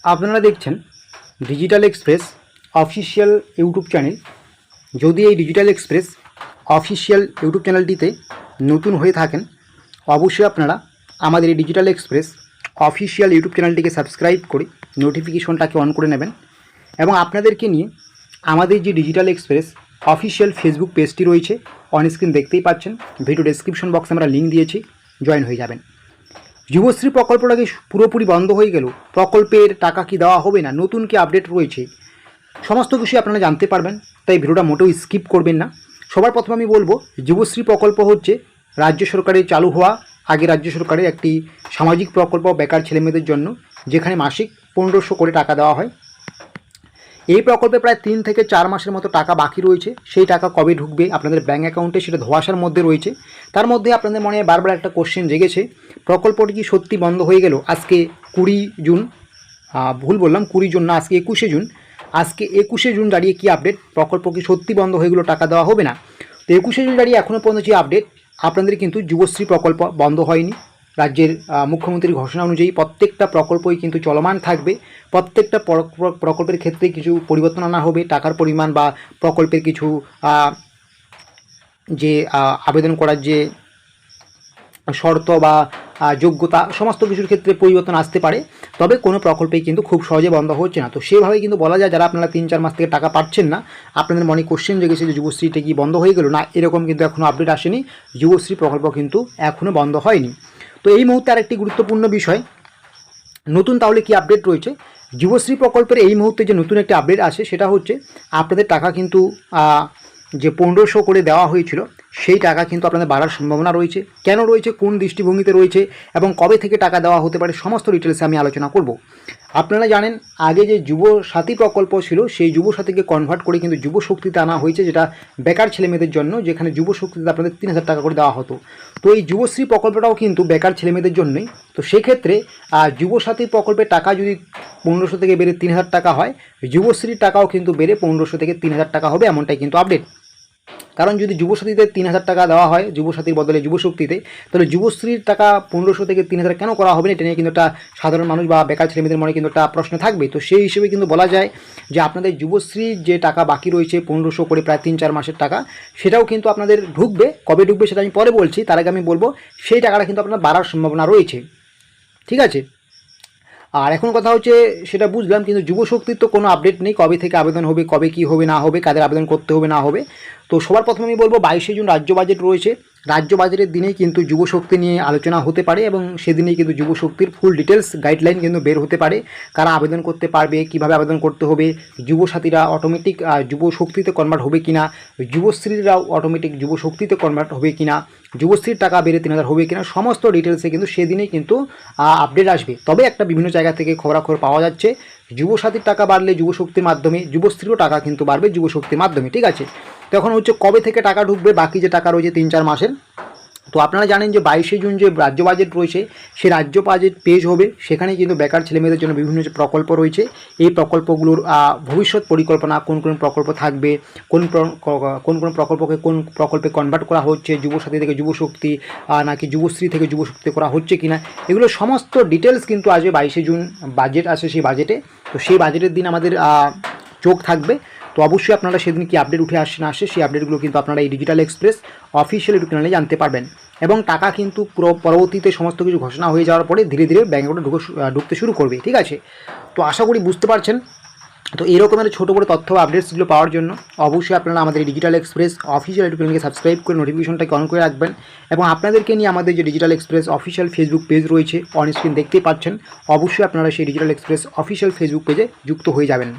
আপনারা দেখছেন digital express official YouTube channel. যদি এই ডিজিটাল এক্সপ্রেস অফিসিয়াল ইউটিউব চ্যানেলটিতে নতুন হয়ে থাকেন, অবশ্যই আপনারা আমাদের এই ডিজিটাল এক্সপ্রেস অফিসিয়াল ইউটিউব চ্যানেলটিকে সাবস্ক্রাইব করে নোটিফিকেশনটাকে অন করে নেবেন। এবং আপনাদেরকে নিয়ে আমাদের যে ডিজিটাল এক্সপ্রেস অফিসিয়াল ফেসবুক পেজটি রয়েছে, অন স্ক্রিন দেখতেই পাচ্ছেন, ভিডিও ডেসক্রিপশন বক্সে আমরা লিঙ্ক দিয়েছি, জয়েন হয়ে যাবেন। যুবশ্রী প্রকল্পটাকে পুরোপুরি বন্ধ হয়ে গেল, প্রকল্পের টাকা কি দেওয়া হবে না, নতুন কি আপডেট রয়েছে, সমস্ত কিছু আপনারা জানতে পারবেন। তাই ভিডিওটা মোটেও স্কিপ করবেন না। সবার প্রথমে আমি বলবো, যুবশ্রী প্রকল্প হচ্ছে রাজ্য সরকারের চালু হওয়া আগে রাজ্য সরকারের একটি সামাজিক প্রকল্প বেকার ছেলেমেয়েদের জন্য, যেখানে মাসিক 1500 করে টাকা দেওয়া হয়। এই প্রকল্পে প্রায় 3 থেকে 4 মাসের মতো টাকা বাকি রয়েছে। সেই টাকা কবে ঢুকবে আপনাদের ব্যাঙ্ক অ্যাকাউন্টে, সেটা ধোঁয়াশার মধ্যে রয়েছে। তার মধ্যে আপনাদের মনে বারবার একটা কোশ্চেন জেগেছে, প্রকল্পটি কি সত্যি বন্ধ হয়ে গেল? আজকে 20 জুন, ভুল বললাম, 20 জুন না, আজকে 21শে জুন। আজকে 21শে জুন দাঁড়িয়ে কি আপডেট? প্রকল্প কি সত্যি বন্ধ হয়ে গেলো, টাকা দেওয়া হবে না? তো 21শে জুন দাঁড়িয়ে এখনও পর্যন্ত যে আপডেট, আপনাদের কিন্তু যুবশ্রী প্রকল্প বন্ধ হয়নি। রাজ্যের মুখ্যমন্ত্রীর ঘোষণা অনুযায়ী প্রত্যেকটা প্রকল্পই কিন্তু চলমান থাকবে। প্রত্যেকটা প্রকল্পের ক্ষেত্রে কিছু পরিবর্তন আনা হবে, টাকার পরিমাণ বা প্রকল্পের কিছু যে আবেদন করার যে শর্ত বা যোগ্যতা, সমস্ত কিছুর ক্ষেত্রে পরিবর্তন আসতে পারে। তবে কোনো প্রকল্পেই কিন্তু খুব সহজে বন্ধ হচ্ছে না। তো সেভাবে কিন্তু বলা যায়, যারা আপনারা 3-4 মাস থেকে টাকা পাচ্ছেন না, আপনাদের মনে কোশ্চেন জেগেছে যে যুবশ্রীটা কি বন্ধ হয়ে গেল, না, এরকম কিন্তু এখনও আপডেট আসেনি। যুবশ্রী প্রকল্প কিন্তু এখনও বন্ধ হয়নি। তো এই মুহূর্তে আরেকটি গুরুত্বপূর্ণ বিষয়, নতুন তাহলে কি আপডেট রয়েছে? যুবশ্রী প্রকল্পের এই মুহূর্তে যে নতুন একটি আপডেট আসে, সেটা হচ্ছে আপনাদের টাকা কিন্তু যে 1500 করে দেওয়া হয়েছিল, সেই টাকা কিন্তু আপনাদের বাড়ার সম্ভাবনা রয়েছে। কেন রয়েছে, কোন দৃষ্টিভঙ্গিতে রয়েছে এবং কবে থেকে টাকা দেওয়া হতে পারে, সমস্ত ডিটেলসে আমি আলোচনা করব। আপনারা জানেন, আগে যে যুব সাথী প্রকল্প ছিল, সেই যুব সাথীকে কনভার্ট করে কিন্তু যুব শক্তিতে আনা হয়েছে, যেটা বেকার ছেলেমেয়েদের জন্য, যেখানে যুব শক্তিতে আপনাদের 3000 টাকা করে দেওয়া হতো। তো এই যুবশ্রী প্রকল্পটাও কিন্তু বেকার ছেলেমেয়েদের জন্যই। তো সেক্ষেত্রে যুব সাথী প্রকল্পের টাকা যদি 1500 থেকে বেড়ে 3000 টাকা হয়, যুবশ্রীর টাকাও কিন্তু বেড়ে 1500 থেকে 3000 টাকা হবে, এমনটাই কিন্তু আপডেট। কারণ যদি যুবসাথীতে 3000 টাকা দেওয়া হয় যুবসাথীর বদলে যুবশক্তিতে, তাহলে যুবশ্রীর টাকা 1500 থেকে 3000 কেন করা হবে না, এটা নিয়ে কিন্তু একটা সাধারণ মানুষ বা বেকার ছেলেমেয়েদের মনে কিন্তু একটা প্রশ্ন থাকবে। তো সেই হিসেবে কিন্তু বলা যায় যে আপনাদের যুবশ্রীর যে টাকা বাকি রয়েছে 1500 করে, প্রায় 3-4 মাসের টাকা, সেটাও কিন্তু আপনাদের ঢুকবে। কবে ঢুকবে সেটা আমি পরে বলছি, তার আগে আমি বলবো সেই টাকাটা কিন্তু আপনার বাড়ার সম্ভাবনা রয়েছে। ঠিক আছে? আর এখন কথা হচ্ছে, সেটা বুঝলাম, কিন্তু যুবশক্তির তো কোনো আপডেট নেই, কবে থেকে আবেদন হবে, কবে কি হবে না হবে, কাদের আবেদন করতে হবে না হবে। তো সবার প্রথমে আমি বলবো, 22শে জুন রাজ্য বাজেট রয়েছে। রাজ্য বাজেটের দিনেই কিন্তু যুবশক্তি নিয়ে আলোচনা হতে পারে এবং সেদিনেই কিন্তু যুবশক্তির ফুল ডিটেলস গাইডলাইন কিন্তু বের হতে পারে। কারা আবেদন করতে পারবে, কিভাবে আবেদন করতে হবে, যুবসাথীরা অটোমেটিক যুবশক্তিতে কনভার্ট হবে কিনা, যুবশ্রীরাও অটোমেটিক যুবশক্তিতে কনভার্ট হবে কিনা, যুবশ্রীর টাকা বেড়ে 3000 হবে কিনা, সমস্ত ডিটেলসে কিন্তু সেদিনেই কিন্তু আপডেট আসবে। তবে একটা বিভিন্ন জায়গা থেকে খবরাখবর পাওয়া যাচ্ছে, যুবসাথীর টাকা বাড়লে যুবশক্তির মাধ্যমে, যুবশ্রীরও টাকা কিন্তু বাড়বে যুবশক্তির মাধ্যমে। ঠিক আছে? তখন হচ্ছে কবে থেকে টাকা ঢুকবে, বাকি যে টাকা রয়েছে 3-4 মাসের। তো আপনারা জানেন যে 22শে জুন যে রাজ্য বাজেট রয়েছে, সেই রাজ্য বাজেট পেজ হবে। সেখানে কিন্তু বেকার ছেলেমেয়েদের জন্য বিভিন্ন যে প্রকল্প রয়েছে, এই প্রকল্পগুলোর ভবিষ্যৎ পরিকল্পনা, কোন কোন প্রকল্প থাকবে, কোন কোন প্রকল্পকে কোন প্রকল্পে কনভার্ট করা হচ্ছে, যুবসাথী থেকে যুবশক্তি নাকি যুবশ্রী থেকে যুবশক্তি করা হচ্ছে কিনা, এগুলো সমস্ত ডিটেলস কিন্তু আসবে 22শে জুন বাজেট আসে সেই বাজেটে। তো সেই বাজেটের দিন আমাদের চোখ থাকবে। তো অবশ্যই আপনারা সেদিন কি আপডেট উঠে আসে না আসে, সেই আপডেটগুলো কিন্তু আপনারা এই ডিজিটাল এক্সপ্রেস অফিসিয়াল ইউটিউব চ্যানেলে জানতে পারবেন। এবং টাকা কিন্তু পরবর্তীতে সমস্ত কিছু ঘোষণা হয়ে যাওয়ার পরে ধীরে ধীরে ব্যাঙ্ক অ্যাকাউন্টে ঢুকতে শুরু করবে। ঠিক আছে? তো আশা করি বুঝতে পারছেন। তো এই রকমের ছোটো বড়ো তথ্য আপডেটসগুলো পাওয়ার জন্য অবশ্যই আপনারা আমাদের ডিজিটাল এক্সপ্রেস অফিসিয়াল ইউটিউব চ্যানেলকে সাবস্ক্রাইব করে নোটিফিকেশনটাকে অন করে রাখবেন। এবং আপনাদেরকে নিয়ে আমাদের যে digital express official Facebook page রয়েছে, অন স্ক্রিন দেখতেই পাচ্ছেন, অবশ্যই আপনারা সেই ডিজিটাল এক্সপ্রেস অফিসিয়াল ফেসবুক পেজে যুক্ত হয়ে যাবেন।